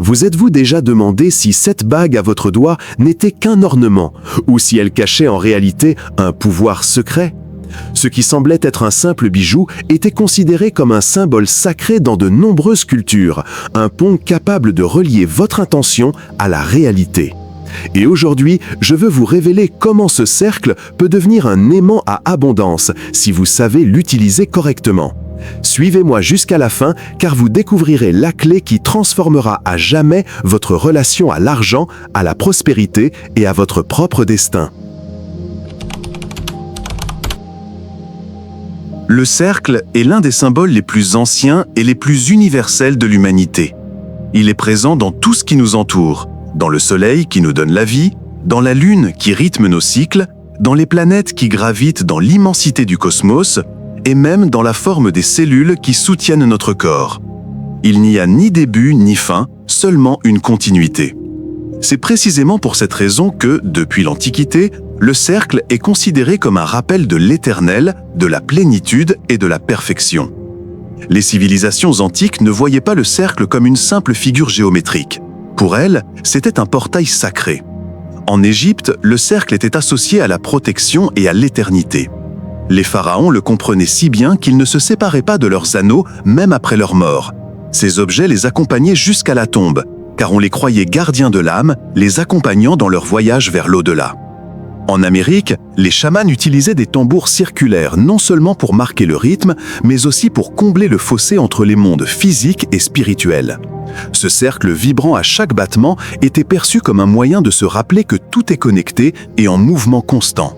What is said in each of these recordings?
Vous êtes-vous déjà demandé si cette bague à votre doigt n'était qu'un ornement, ou si elle cachait en réalité un pouvoir secret ? Ce qui semblait être un simple bijou était considéré comme un symbole sacré dans de nombreuses cultures, un pont capable de relier votre intention à la réalité. Et aujourd'hui, je veux vous révéler comment ce cercle peut devenir un aimant à abondance si vous savez l'utiliser correctement. Suivez-moi jusqu'à la fin car vous découvrirez la clé qui transformera à jamais votre relation à l'argent, à la prospérité et à votre propre destin. Le cercle est l'un des symboles les plus anciens et les plus universels de l'humanité. Il est présent dans tout ce qui nous entoure, dans le soleil qui nous donne la vie, dans la lune qui rythme nos cycles, dans les planètes qui gravitent dans l'immensité du cosmos, et même dans la forme des cellules qui soutiennent notre corps. Il n'y a ni début ni fin, seulement une continuité. C'est précisément pour cette raison que, depuis l'Antiquité, le cercle est considéré comme un rappel de l'éternel, de la plénitude et de la perfection. Les civilisations antiques ne voyaient pas le cercle comme une simple figure géométrique. Pour elles, c'était un portail sacré. En Égypte, le cercle était associé à la protection et à l'éternité. Les pharaons le comprenaient si bien qu'ils ne se séparaient pas de leurs anneaux, même après leur mort. Ces objets les accompagnaient jusqu'à la tombe, car on les croyait gardiens de l'âme, les accompagnant dans leur voyage vers l'au-delà. En Amérique, les chamans utilisaient des tambours circulaires non seulement pour marquer le rythme, mais aussi pour combler le fossé entre les mondes physiques et spirituels. Ce cercle vibrant à chaque battement était perçu comme un moyen de se rappeler que tout est connecté et en mouvement constant.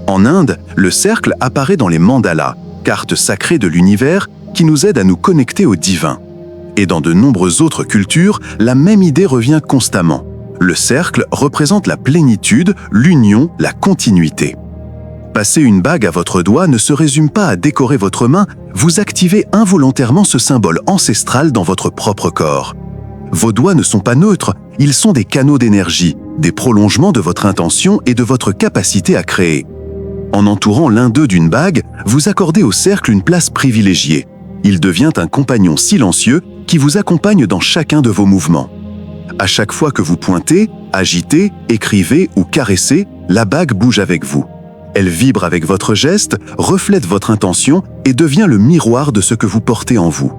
En Inde, le cercle apparaît dans les mandalas, cartes sacrées de l'univers qui nous aident à nous connecter au divin. Et dans de nombreuses autres cultures, la même idée revient constamment. Le cercle représente la plénitude, l'union, la continuité. Passer une bague à votre doigt ne se résume pas à décorer votre main, vous activez involontairement ce symbole ancestral dans votre propre corps. Vos doigts ne sont pas neutres, ils sont des canaux d'énergie, des prolongements de votre intention et de votre capacité à créer. En entourant l'un d'eux d'une bague, vous accordez au cercle une place privilégiée. Il devient un compagnon silencieux qui vous accompagne dans chacun de vos mouvements. À chaque fois que vous pointez, agitez, écrivez ou caressez, la bague bouge avec vous. Elle vibre avec votre geste, reflète votre intention et devient le miroir de ce que vous portez en vous.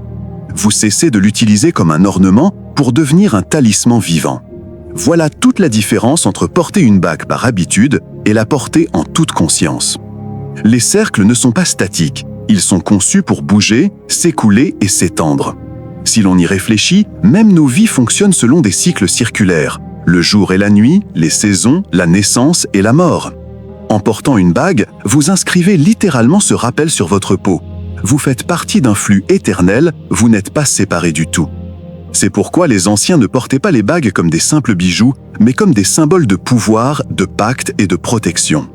Vous cessez de l'utiliser comme un ornement pour devenir un talisman vivant. Voilà toute la différence entre porter une bague par habitude et la porter en toute conscience. Les cercles ne sont pas statiques, ils sont conçus pour bouger, s'écouler et s'étendre. Si l'on y réfléchit, même nos vies fonctionnent selon des cycles circulaires. Le jour et la nuit, les saisons, la naissance et la mort. En portant une bague, vous inscrivez littéralement ce rappel sur votre peau. Vous faites partie d'un flux éternel, vous n'êtes pas séparés du tout. C'est pourquoi les anciens ne portaient pas les bagues comme des simples bijoux, mais comme des symboles de pouvoir, de pacte et de protection.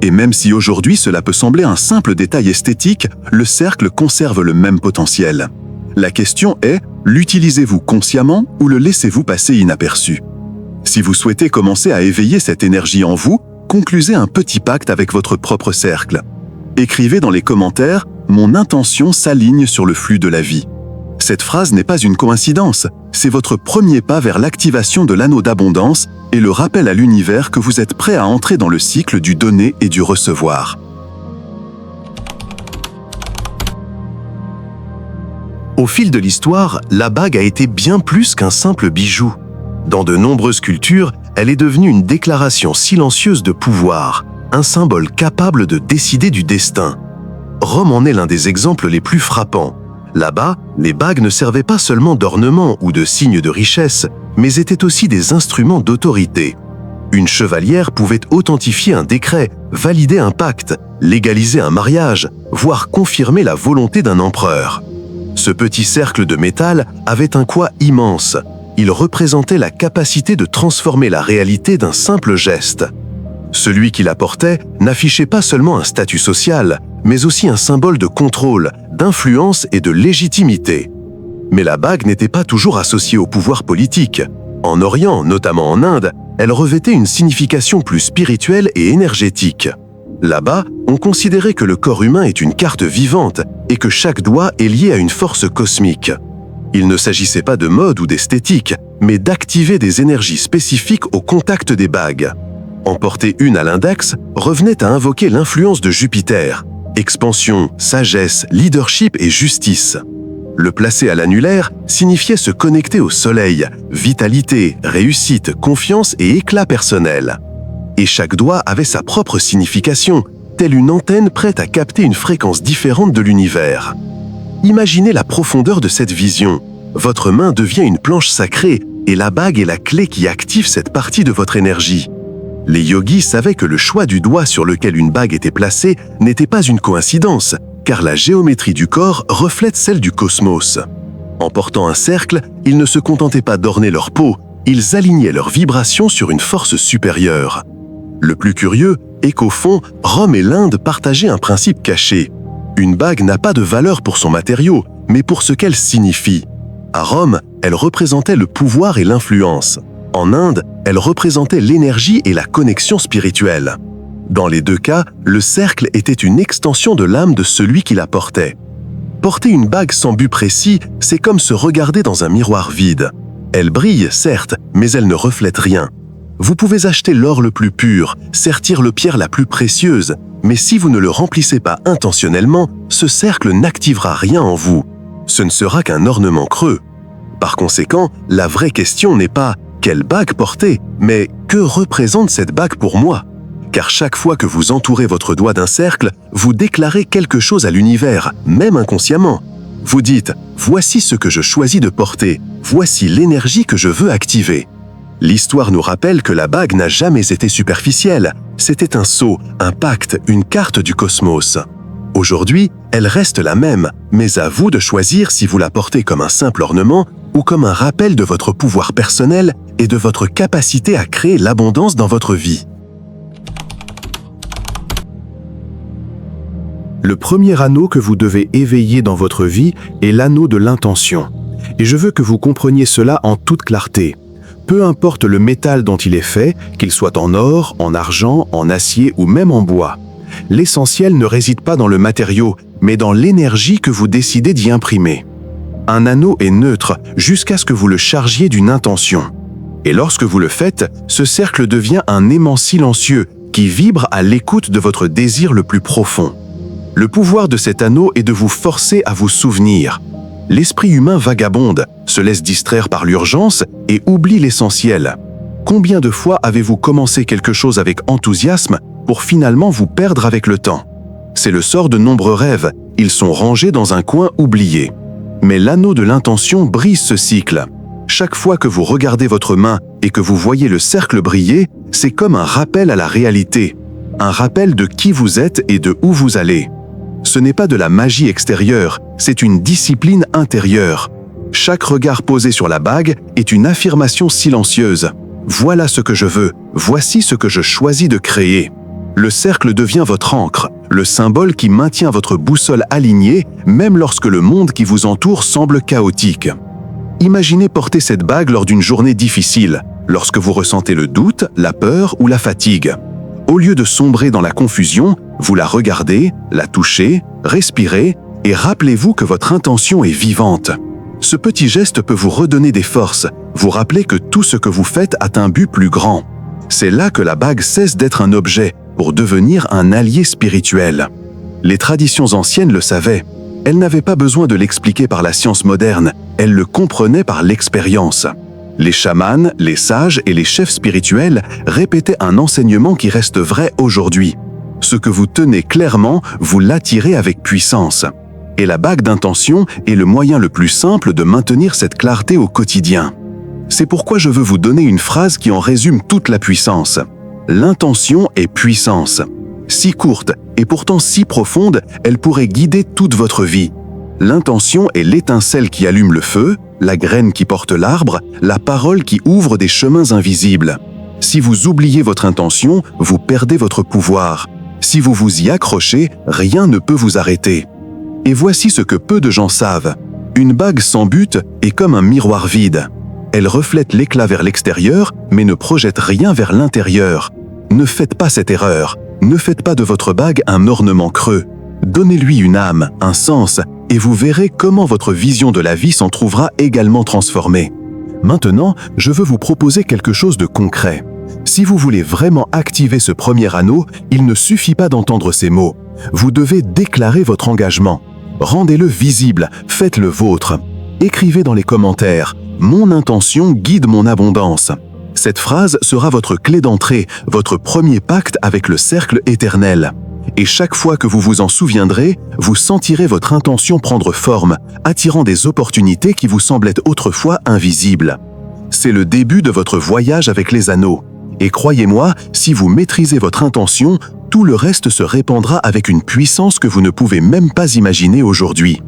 Et même si aujourd'hui cela peut sembler un simple détail esthétique, le cercle conserve le même potentiel. La question est, l'utilisez-vous consciemment ou le laissez-vous passer inaperçu ? Si vous souhaitez commencer à éveiller cette énergie en vous, conclusez un petit pacte avec votre propre cercle. Écrivez dans les commentaires « Mon intention s'aligne sur le flux de la vie ». Cette phrase n'est pas une coïncidence, c'est votre premier pas vers l'activation de l'anneau d'abondance et le rappel à l'univers que vous êtes prêt à entrer dans le cycle du donner et du recevoir. Au fil de l'histoire, la bague a été bien plus qu'un simple bijou. Dans de nombreuses cultures, elle est devenue une déclaration silencieuse de pouvoir, un symbole capable de décider du destin. Rome en est l'un des exemples les plus frappants. Là-bas, les bagues ne servaient pas seulement d'ornement ou de signe de richesse, mais étaient aussi des instruments d'autorité. Une chevalière pouvait authentifier un décret, valider un pacte, légaliser un mariage, voire confirmer la volonté d'un empereur. Ce petit cercle de métal avait un poids immense. Il représentait la capacité de transformer la réalité d'un simple geste. Celui qui la portait n'affichait pas seulement un statut social, mais aussi un symbole de contrôle, d'influence et de légitimité. Mais la bague n'était pas toujours associée au pouvoir politique. En Orient, notamment en Inde, elle revêtait une signification plus spirituelle et énergétique. Là-bas, on considérait que le corps humain est une carte vivante et que chaque doigt est lié à une force cosmique. Il ne s'agissait pas de mode ou d'esthétique, mais d'activer des énergies spécifiques au contact des bagues. En porter une à l'index revenait à invoquer l'influence de Jupiter, expansion, sagesse, leadership et justice. Le placer à l'annulaire signifiait se connecter au soleil, vitalité, réussite, confiance et éclat personnel. Et chaque doigt avait sa propre signification, telle une antenne prête à capter une fréquence différente de l'univers. Imaginez la profondeur de cette vision. Votre main devient une planche sacrée et la bague est la clé qui active cette partie de votre énergie. Les yogis savaient que le choix du doigt sur lequel une bague était placée n'était pas une coïncidence, car la géométrie du corps reflète celle du cosmos. En portant un cercle, ils ne se contentaient pas d'orner leur peau, ils alignaient leurs vibrations sur une force supérieure. Le plus curieux est qu'au fond, Rome et l'Inde partageaient un principe caché. Une bague n'a pas de valeur pour son matériau, mais pour ce qu'elle signifie. À Rome, elle représentait le pouvoir et l'influence. En Inde, elle représentait l'énergie et la connexion spirituelle. Dans les deux cas, le cercle était une extension de l'âme de celui qui la portait. Porter une bague sans but précis, c'est comme se regarder dans un miroir vide. Elle brille, certes, mais elle ne reflète rien. Vous pouvez acheter l'or le plus pur, sertir le pierre la plus précieuse, mais si vous ne le remplissez pas intentionnellement, ce cercle n'activera rien en vous. Ce ne sera qu'un ornement creux. Par conséquent, la vraie question n'est pas « quelle bague porter ?», mais « que représente cette bague pour moi ?» Car chaque fois que vous entourez votre doigt d'un cercle, vous déclarez quelque chose à l'univers, même inconsciemment. Vous dites « voici ce que je choisis de porter, voici l'énergie que je veux activer ». L'histoire nous rappelle que la bague n'a jamais été superficielle. C'était un sceau, un pacte, une carte du cosmos. Aujourd'hui, elle reste la même, mais à vous de choisir si vous la portez comme un simple ornement ou comme un rappel de votre pouvoir personnel et de votre capacité à créer l'abondance dans votre vie. Le premier anneau que vous devez éveiller dans votre vie est l'anneau de l'intention. Et je veux que vous compreniez cela en toute clarté. Peu importe le métal dont il est fait, qu'il soit en or, en argent, en acier ou même en bois. L'essentiel ne réside pas dans le matériau, mais dans l'énergie que vous décidez d'y imprimer. Un anneau est neutre jusqu'à ce que vous le chargiez d'une intention. Et lorsque vous le faites, ce cercle devient un aimant silencieux qui vibre à l'écoute de votre désir le plus profond. Le pouvoir de cet anneau est de vous forcer à vous souvenir. L'esprit humain vagabonde, se laisse distraire par l'urgence et oublie l'essentiel. Combien de fois avez-vous commencé quelque chose avec enthousiasme pour finalement vous perdre avec le temps? C'est le sort de nombreux rêves, ils sont rangés dans un coin oublié. Mais l'anneau de l'intention brise ce cycle. Chaque fois que vous regardez votre main et que vous voyez le cercle briller, c'est comme un rappel à la réalité. Un rappel de qui vous êtes et de où vous allez. Ce n'est pas de la magie extérieure, c'est une discipline intérieure. Chaque regard posé sur la bague est une affirmation silencieuse. Voilà ce que je veux, voici ce que je choisis de créer. Le cercle devient votre ancre, le symbole qui maintient votre boussole alignée, même lorsque le monde qui vous entoure semble chaotique. Imaginez porter cette bague lors d'une journée difficile, lorsque vous ressentez le doute, la peur ou la fatigue. Au lieu de sombrer dans la confusion, vous la regardez, la touchez, respirez et rappelez-vous que votre intention est vivante. Ce petit geste peut vous redonner des forces, vous rappeler que tout ce que vous faites a un but plus grand. C'est là que la bague cesse d'être un objet pour devenir un allié spirituel. Les traditions anciennes le savaient. Elles n'avaient pas besoin de l'expliquer par la science moderne, elles le comprenaient par l'expérience. Les chamans, les sages et les chefs spirituels répétaient un enseignement qui reste vrai aujourd'hui. Ce que vous tenez clairement, vous l'attirez avec puissance. Et la bague d'intention est le moyen le plus simple de maintenir cette clarté au quotidien. C'est pourquoi je veux vous donner une phrase qui en résume toute la puissance. L'intention est puissance. Si courte et pourtant si profonde, elle pourrait guider toute votre vie. L'intention est l'étincelle qui allume le feu, la graine qui porte l'arbre, la parole qui ouvre des chemins invisibles. Si vous oubliez votre intention, vous perdez votre pouvoir. Si vous vous y accrochez, rien ne peut vous arrêter. Et voici ce que peu de gens savent. Une bague sans but est comme un miroir vide. Elle reflète l'éclat vers l'extérieur, mais ne projette rien vers l'intérieur. Ne faites pas cette erreur. Ne faites pas de votre bague un ornement creux. Donnez-lui une âme, un sens, et vous verrez comment votre vision de la vie s'en trouvera également transformée. Maintenant, je veux vous proposer quelque chose de concret. Si vous voulez vraiment activer ce premier anneau, il ne suffit pas d'entendre ces mots. Vous devez déclarer votre engagement. Rendez-le visible, faites-le vôtre. Écrivez dans les commentaires « Mon intention guide mon abondance ». Cette phrase sera votre clé d'entrée, votre premier pacte avec le cercle éternel. Et chaque fois que vous vous en souviendrez, vous sentirez votre intention prendre forme, attirant des opportunités qui vous semblaient autrefois invisibles. C'est le début de votre voyage avec les anneaux. Et croyez-moi, si vous maîtrisez votre intention, tout le reste se répandra avec une puissance que vous ne pouvez même pas imaginer aujourd'hui.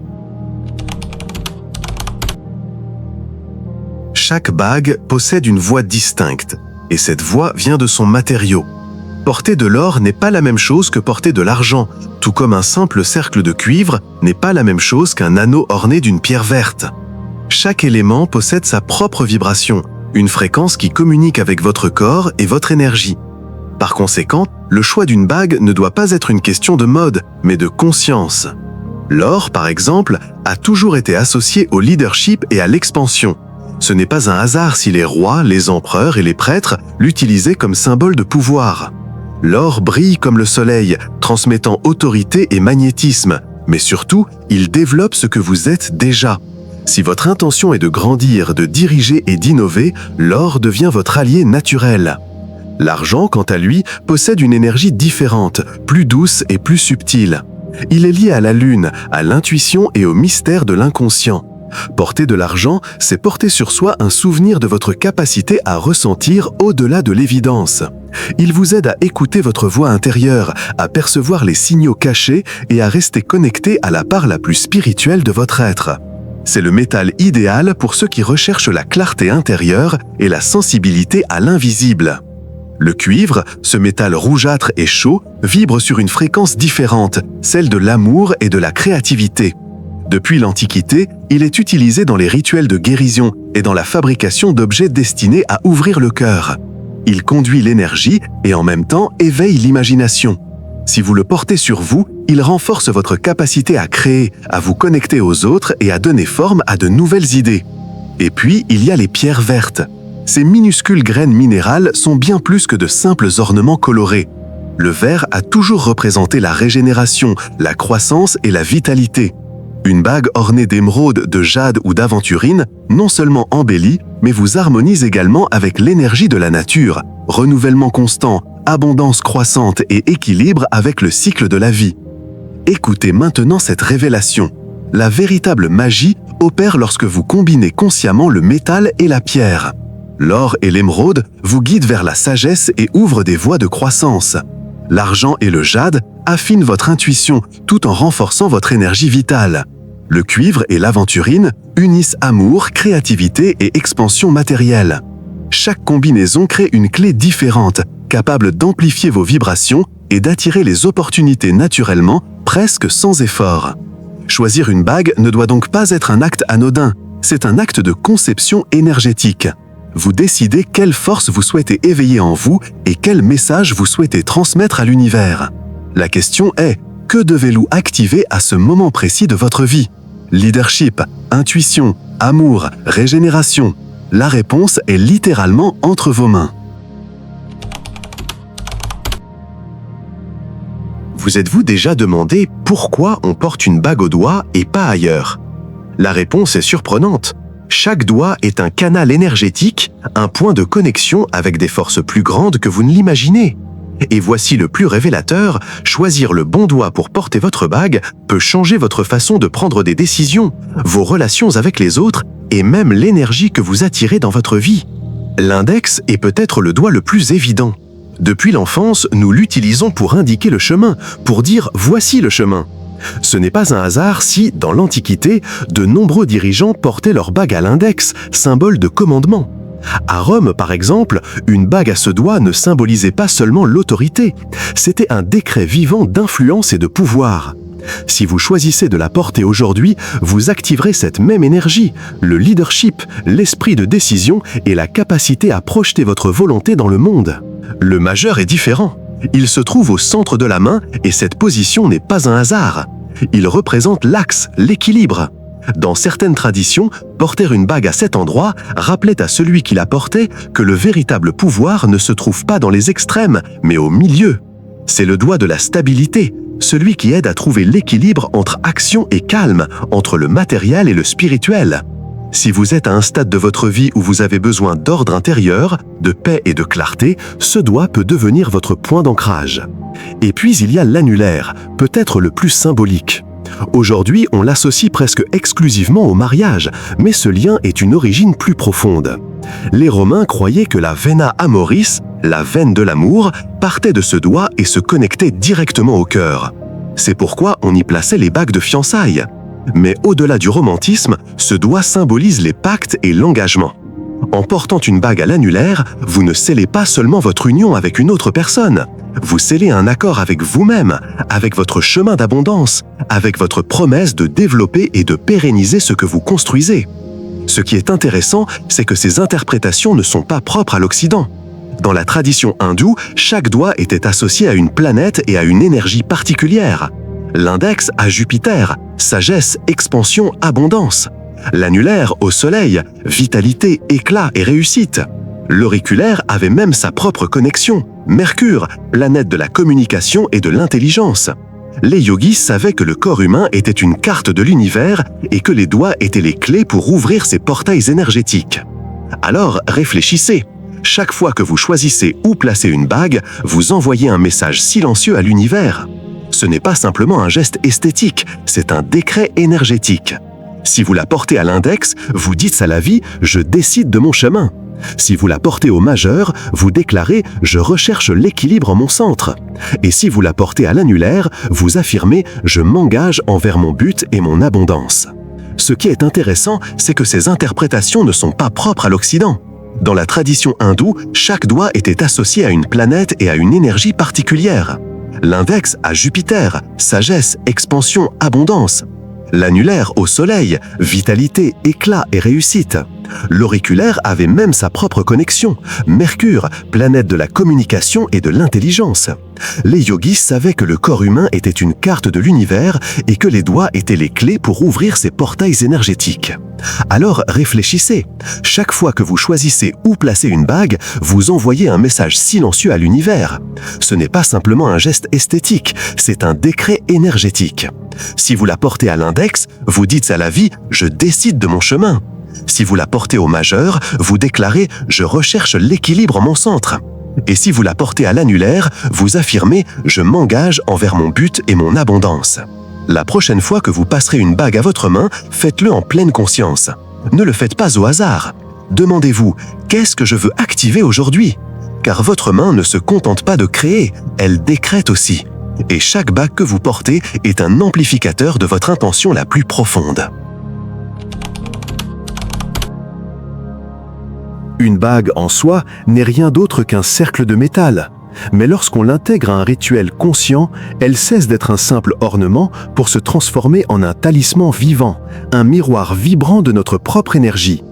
Chaque bague possède une voix distincte, et cette voix vient de son matériau. Porter de l'or n'est pas la même chose que porter de l'argent, tout comme un simple cercle de cuivre n'est pas la même chose qu'un anneau orné d'une pierre verte. Chaque élément possède sa propre vibration, une fréquence qui communique avec votre corps et votre énergie. Par conséquent, le choix d'une bague ne doit pas être une question de mode, mais de conscience. L'or, par exemple, a toujours été associé au leadership et à l'expansion. Ce n'est pas un hasard si les rois, les empereurs et les prêtres l'utilisaient comme symbole de pouvoir. L'or brille comme le soleil, transmettant autorité et magnétisme, mais surtout, il développe ce que vous êtes déjà. Si votre intention est de grandir, de diriger et d'innover, l'or devient votre allié naturel. L'argent, quant à lui, possède une énergie différente, plus douce et plus subtile. Il est lié à la lune, à l'intuition et au mystère de l'inconscient. Porter de l'argent, c'est porter sur soi un souvenir de votre capacité à ressentir au-delà de l'évidence. Il vous aide à écouter votre voix intérieure, à percevoir les signaux cachés et à rester connecté à la part la plus spirituelle de votre être. C'est le métal idéal pour ceux qui recherchent la clarté intérieure et la sensibilité à l'invisible. Le cuivre, ce métal rougeâtre et chaud, vibre sur une fréquence différente, celle de l'amour et de la créativité. Depuis l'Antiquité, il est utilisé dans les rituels de guérison et dans la fabrication d'objets destinés à ouvrir le cœur. Il conduit l'énergie et en même temps éveille l'imagination. Si vous le portez sur vous, il renforce votre capacité à créer, à vous connecter aux autres et à donner forme à de nouvelles idées. Et puis, il y a les pierres vertes. Ces minuscules graines minérales sont bien plus que de simples ornements colorés. Le vert a toujours représenté la régénération, la croissance et la vitalité. Une bague ornée d'émeraude, de jade ou d'aventurine non seulement embellit, mais vous harmonise également avec l'énergie de la nature, renouvellement constant, abondance croissante et équilibre avec le cycle de la vie. Écoutez maintenant cette révélation. La véritable magie opère lorsque vous combinez consciemment le métal et la pierre. L'or et l'émeraude vous guident vers la sagesse et ouvrent des voies de croissance. L'argent et le jade affinent votre intuition tout en renforçant votre énergie vitale. Le cuivre et l'aventurine unissent amour, créativité et expansion matérielle. Chaque combinaison crée une clé différente, capable d'amplifier vos vibrations et d'attirer les opportunités naturellement, presque sans effort. Choisir une bague ne doit donc pas être un acte anodin, c'est un acte de conception énergétique. Vous décidez quelle force vous souhaitez éveiller en vous et quel message vous souhaitez transmettre à l'univers. La question est, que devez-vous activer à ce moment précis de votre vie ? Leadership, intuition, amour, régénération. La réponse est littéralement entre vos mains. Vous êtes-vous déjà demandé pourquoi on porte une bague au doigt et pas ailleurs ? La réponse est surprenante. Chaque doigt est un canal énergétique, un point de connexion avec des forces plus grandes que vous ne l'imaginez. Et voici le plus révélateur, choisir le bon doigt pour porter votre bague peut changer votre façon de prendre des décisions, vos relations avec les autres et même l'énergie que vous attirez dans votre vie. L'index est peut-être le doigt le plus évident. Depuis l'enfance, nous l'utilisons pour indiquer le chemin, pour dire « voici le chemin ». Ce n'est pas un hasard si, dans l'Antiquité, de nombreux dirigeants portaient leur bague à l'index, symbole de commandement. À Rome, par exemple, une bague à ce doigt ne symbolisait pas seulement l'autorité, c'était un décret vivant d'influence et de pouvoir. Si vous choisissez de la porter aujourd'hui, vous activerez cette même énergie, le leadership, l'esprit de décision et la capacité à projeter votre volonté dans le monde. Le majeur est différent. Il se trouve au centre de la main et cette position n'est pas un hasard. Il représente l'axe, l'équilibre. Dans certaines traditions, porter une bague à cet endroit rappelait à celui qui la portait que le véritable pouvoir ne se trouve pas dans les extrêmes, mais au milieu. C'est le doigt de la stabilité, celui qui aide à trouver l'équilibre entre action et calme, entre le matériel et le spirituel. Si vous êtes à un stade de votre vie où vous avez besoin d'ordre intérieur, de paix et de clarté, ce doigt peut devenir votre point d'ancrage. Et puis il y a l'annulaire, peut-être le plus symbolique. Aujourd'hui, on l'associe presque exclusivement au mariage, mais ce lien est une origine plus profonde. Les Romains croyaient que la vena amoris, la veine de l'amour, partait de ce doigt et se connectait directement au cœur. C'est pourquoi on y plaçait les bagues de fiançailles. Mais au-delà du romantisme, ce doigt symbolise les pactes et l'engagement. En portant une bague à l'annulaire, vous ne scellez pas seulement votre union avec une autre personne. Vous scellez un accord avec vous-même, avec votre chemin d'abondance, avec votre promesse de développer et de pérenniser ce que vous construisez. Ce qui est intéressant, c'est que ces interprétations ne sont pas propres à l'Occident. Dans la tradition hindoue, chaque doigt était associé à une planète et à une énergie particulière. L'index à Jupiter, sagesse, expansion, abondance. L'annulaire au soleil, vitalité, éclat et réussite. L'auriculaire avait même sa propre connexion, Mercure, planète de la communication et de l'intelligence. Les yogis savaient que le corps humain était une carte de l'univers et que les doigts étaient les clés pour ouvrir ces portails énergétiques. Alors réfléchissez. Chaque fois que vous choisissez où placer une bague, vous envoyez un message silencieux à l'univers. Ce n'est pas simplement un geste esthétique, c'est un décret énergétique. Si vous la portez à l'index, vous dites à la vie « je décide de mon chemin ». Si vous la portez au majeur, vous déclarez « je recherche l'équilibre en mon centre ». Et si vous la portez à l'annulaire, vous affirmez « je m'engage envers mon but et mon abondance ». Ce qui est intéressant, c'est que ces interprétations ne sont pas propres à l'Occident. Dans la tradition hindoue, chaque doigt était associé à une planète et à une énergie particulière. L'index à Jupiter, sagesse, expansion, abondance. L'annulaire au soleil, vitalité, éclat et réussite. L'auriculaire avait même sa propre connexion, Mercure, planète de la communication et de l'intelligence. Les yogis savaient que le corps humain était une carte de l'univers et que les doigts étaient les clés pour ouvrir ces portails énergétiques. Alors réfléchissez. Chaque fois que vous choisissez où placer une bague, vous envoyez un message silencieux à l'univers. Ce n'est pas simplement un geste esthétique, c'est un décret énergétique. Si vous la portez à l'index, vous dites à la vie « je décide de mon chemin ». Si vous la portez au majeur, vous déclarez « je recherche l'équilibre en mon centre ». Et si vous la portez à l'annulaire, vous affirmez « je m'engage envers mon but et mon abondance ». La prochaine fois que vous passerez une bague à votre main, faites-le en pleine conscience. Ne le faites pas au hasard. Demandez-vous « qu'est-ce que je veux activer aujourd'hui ?» Car votre main ne se contente pas de créer, elle décrète aussi. Et chaque bague que vous portez est un amplificateur de votre intention la plus profonde. Une bague en soi n'est rien d'autre qu'un cercle de métal. Mais lorsqu'on l'intègre à un rituel conscient, elle cesse d'être un simple ornement pour se transformer en un talisman vivant, un miroir vibrant de notre propre énergie.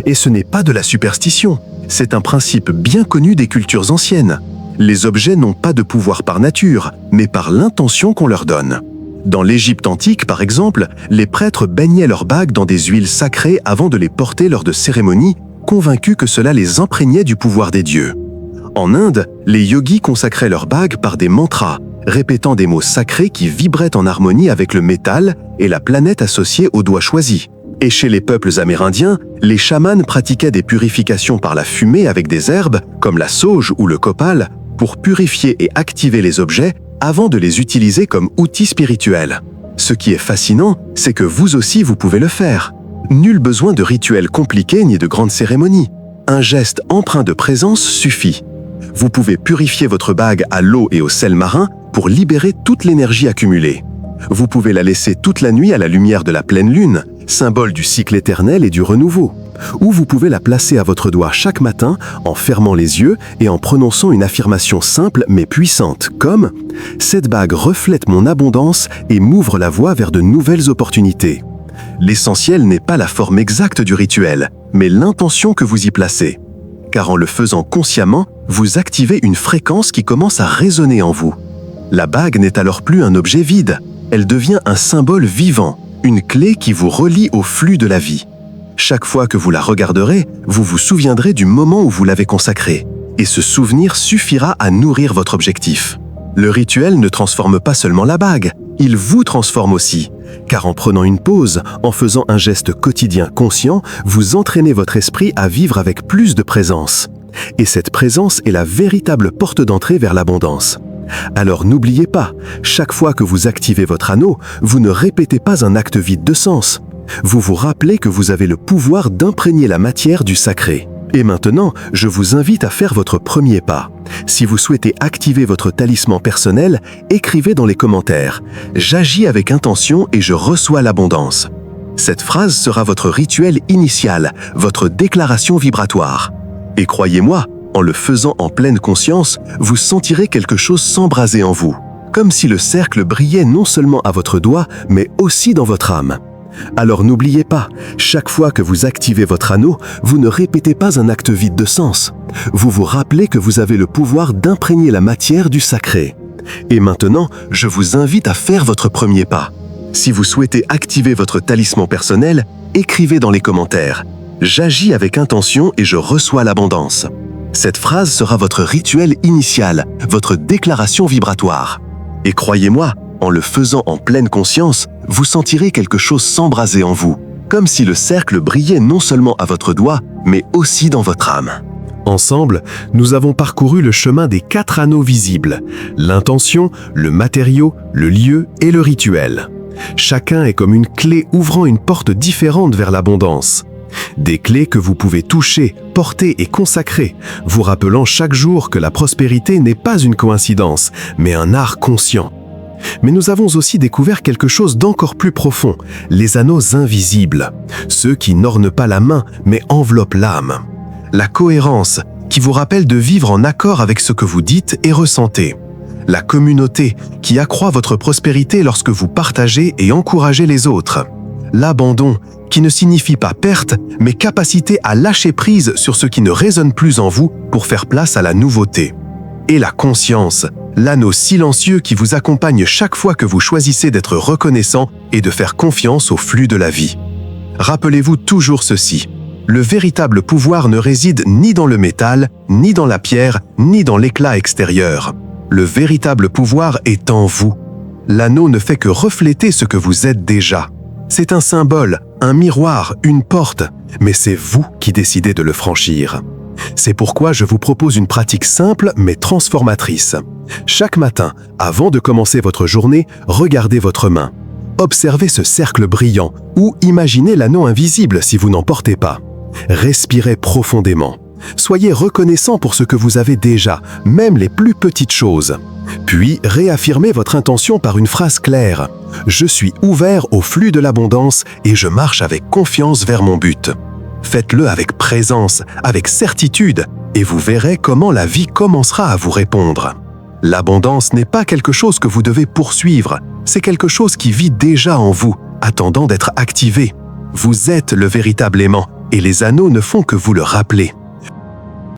Et ce n'est pas de la superstition, c'est un principe bien connu des cultures anciennes. Les objets n'ont pas de pouvoir par nature, mais par l'intention qu'on leur donne. Dans l'Égypte antique, par exemple, les prêtres baignaient leurs bagues dans des huiles sacrées avant de les porter lors de cérémonies, convaincus que cela les imprégnait du pouvoir des dieux. En Inde, les yogis consacraient leurs bagues par des mantras, répétant des mots sacrés qui vibraient en harmonie avec le métal et la planète associée au doigt choisi. Et chez les peuples amérindiens, les chamans pratiquaient des purifications par la fumée avec des herbes, comme la sauge ou le copal, pour purifier et activer les objets avant de les utiliser comme outils spirituels. Ce qui est fascinant, c'est que vous aussi vous pouvez le faire. Nul besoin de rituels compliqués ni de grandes cérémonies. Un geste empreint de présence suffit. Vous pouvez purifier votre bague à l'eau et au sel marin pour libérer toute l'énergie accumulée. Vous pouvez la laisser toute la nuit à la lumière de la pleine lune, symbole du cycle éternel et du renouveau. Ou vous pouvez la placer à votre doigt chaque matin en fermant les yeux et en prononçant une affirmation simple mais puissante, comme « Cette bague reflète mon abondance et m'ouvre la voie vers de nouvelles opportunités ». L'essentiel n'est pas la forme exacte du rituel, mais l'intention que vous y placez. Car en le faisant consciemment, vous activez une fréquence qui commence à résonner en vous. La bague n'est alors plus un objet vide. elle devient un symbole vivant, une clé qui vous relie au flux de la vie. Chaque fois que vous la regarderez, vous vous souviendrez du moment où vous l'avez consacrée, et ce souvenir suffira à nourrir votre objectif. Le rituel ne transforme pas seulement la bague, il vous transforme aussi, car en prenant une pause, en faisant un geste quotidien conscient, vous entraînez votre esprit à vivre avec plus de présence. Et cette présence est la véritable porte d'entrée vers l'abondance. Alors n'oubliez pas, chaque fois que vous activez votre anneau, vous ne répétez pas un acte vide de sens. Vous vous rappelez que vous avez le pouvoir d'imprégner la matière du sacré. Et maintenant, je vous invite à faire votre premier pas. Si vous souhaitez activer votre talisman personnel, écrivez dans les commentaires « J'agis avec intention et je reçois l'abondance ». Cette phrase sera votre rituel initial, votre déclaration vibratoire. Et croyez-moi, en le faisant en pleine conscience, vous sentirez quelque chose s'embraser en vous, comme si le cercle brillait non seulement à votre doigt, mais aussi dans votre âme. Alors n'oubliez pas, chaque fois que vous activez votre anneau, vous ne répétez pas un acte vide de sens. Vous vous rappelez que vous avez le pouvoir d'imprégner la matière du sacré. Et maintenant, je vous invite à faire votre premier pas. Si vous souhaitez activer votre talisman personnel, écrivez dans les commentaires « J'agis avec intention et je reçois l'abondance ». Cette phrase sera votre rituel initial, votre déclaration vibratoire. Et croyez-moi, en le faisant en pleine conscience, vous sentirez quelque chose s'embraser en vous, comme si le cercle brillait non seulement à votre doigt, mais aussi dans votre âme. Ensemble, nous avons parcouru le chemin des 4 anneaux visibles, l'intention, le matériau, le lieu et le rituel. Chacun est comme une clé ouvrant une porte différente vers l'abondance. Des clés que vous pouvez toucher, porter et consacrer, vous rappelant chaque jour que la prospérité n'est pas une coïncidence, mais un art conscient. Mais nous avons aussi découvert quelque chose d'encore plus profond, les anneaux invisibles, ceux qui n'ornent pas la main, mais enveloppent l'âme. La cohérence, qui vous rappelle de vivre en accord avec ce que vous dites et ressentez. La communauté, qui accroît votre prospérité lorsque vous partagez et encouragez les autres. L'abandon, qui ne signifie pas perte, mais capacité à lâcher prise sur ce qui ne résonne plus en vous pour faire place à la nouveauté. Et la conscience, l'anneau silencieux qui vous accompagne chaque fois que vous choisissez d'être reconnaissant et de faire confiance au flux de la vie. Rappelez-vous toujours ceci, le véritable pouvoir ne réside ni dans le métal, ni dans la pierre, ni dans l'éclat extérieur. Le véritable pouvoir est en vous. L'anneau ne fait que refléter ce que vous êtes déjà. C'est un symbole, un miroir, une porte, mais c'est vous qui décidez de le franchir. C'est pourquoi je vous propose une pratique simple mais transformatrice. Chaque matin, avant de commencer votre journée, regardez votre main. Observez ce cercle brillant ou imaginez l'anneau invisible si vous n'en portez pas. Respirez profondément. Soyez reconnaissant pour ce que vous avez déjà, même les plus petites choses. Puis, réaffirmez votre intention par une phrase claire. « Je suis ouvert au flux de l'abondance et je marche avec confiance vers mon but. » Faites-le avec présence, avec certitude, et vous verrez comment la vie commencera à vous répondre. L'abondance n'est pas quelque chose que vous devez poursuivre, c'est quelque chose qui vit déjà en vous, attendant d'être activé. Vous êtes le véritable aimant, et les anneaux ne font que vous le rappeler.